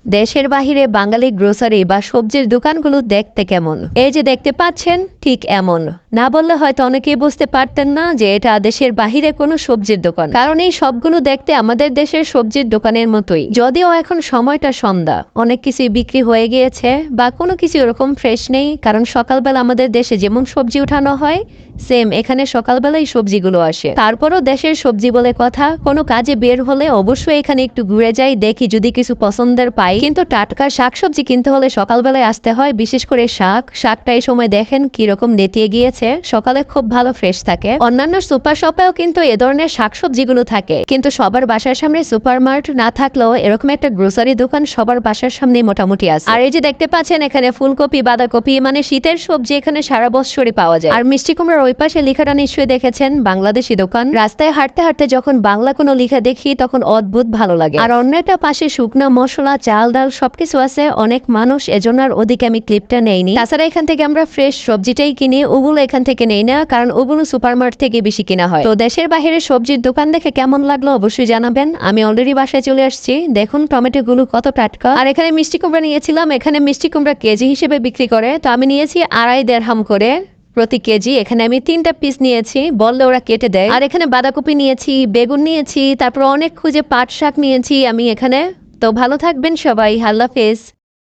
দেশের বাহিরে বাঙালি গ্রোসারি বা সবজির দোকানগুলো দেখতে কেমন, এই যে দেখতে পাচ্ছেন ঠিক এমন। না বললে হয়তো অনেকেই বুঝতে পারতেন না যে এটা দেশের বাহিরে কোনো সবজির দোকান, কারণ এই সবগুলো দেখতে আমাদের দেশের সবজির দোকানের মতোই। যদিও এখন সময়টা সন্ধ্যা, অনেক কিছুই বিক্রি হয়ে গিয়েছে বা কোনো কিছু এরকম ফ্রেশ নেই, কারণ সকালবেলা আমাদের দেশে যেমন সবজি উঠানো হয় সেম এখানে সকালবেলায় সবজিগুলো আসে। তারপরও দেশের সবজি বলে কথা, কোনো কাজে বের হলে অবশ্যই এখানে একটু ঘুরে যাই, দেখি যদি কিছু পছন্দের পাই। কিন্তু টাটকা শাকসবজি কিনতে হলে সকালবেলায় আসতে হয়, বিশেষ করে শাকটা এই সময় দেখেন কিরকম নেতিয়ে গিয়েছে, সকালে খুব ভালো ফ্রেশ থাকে। অন্যান্য সুপার শপেও কিন্তু এ ধরনের শাকসবজিগুলো থাকে, কিন্তু সবার বাসার সামনে সুপার মার্ট না থাকলেও এরকম একটা গ্রোসারি দোকান সবার বাসার সামনে মোটামুটি আছে। আর এই যে দেখতে পাচ্ছেন এখানে ফুলকপি, বাঁধাকপি, মানে শীতের সবজি এখানে সারা বছরই পাওয়া যায়। আর মিষ্টি কুমড়ার ওই পাশে লেখাটা নিশ্চয়ই দেখেছেন বাংলাদেশি দোকান। রাস্তায় হাঁটতে হাঁটতে যখন বাংলা কোনো লেখা দেখি তখন অদ্ভুত ভালো লাগে। আর অন্য একটা পাশে শুকনা মশলা, চাল ডাল সবকিছু আছে, অনেক মানুষ, এজন্য আর ওদিকে আমি ক্লিপটা নেইনি। তাছাড়া এখান থেকে আমরা ফ্রেশ সবজিটাই কিনি, ওগুলো এখান থেকে নেই না, কারণ ওগুলো সুপারমার্ট থেকে বেশি কিনা হয়। তো দেশের বাইরে সবজির দোকান দেখে কেমন লাগলো অবশ্যই জানাবেন। আমি অলরেডি বাসায় চলে আসছি, দেখুন টমেটো গুলো কত টাটকা। আর এখানে মিষ্টি কুমড়া নিয়েছিলাম, এখানে মিষ্টি কুমড়া কেজি হিসেবে বিক্রি করে, তো আমি নিয়েছি 2.5 দেড়হাম করে প্রতি কেজি। এখানে আমি 3টা পিস নিয়েছি, বললে ওরা কেটে দেয়। আর এখানে বাঁধাকপি নিয়েছি, বেগুন নিয়েছি, তারপর অনেক খুঁজে পাট শাক নিয়েছি আমি এখানে। তো ভালো থাকবেন সবাই, আল্লাহ হাফেজ।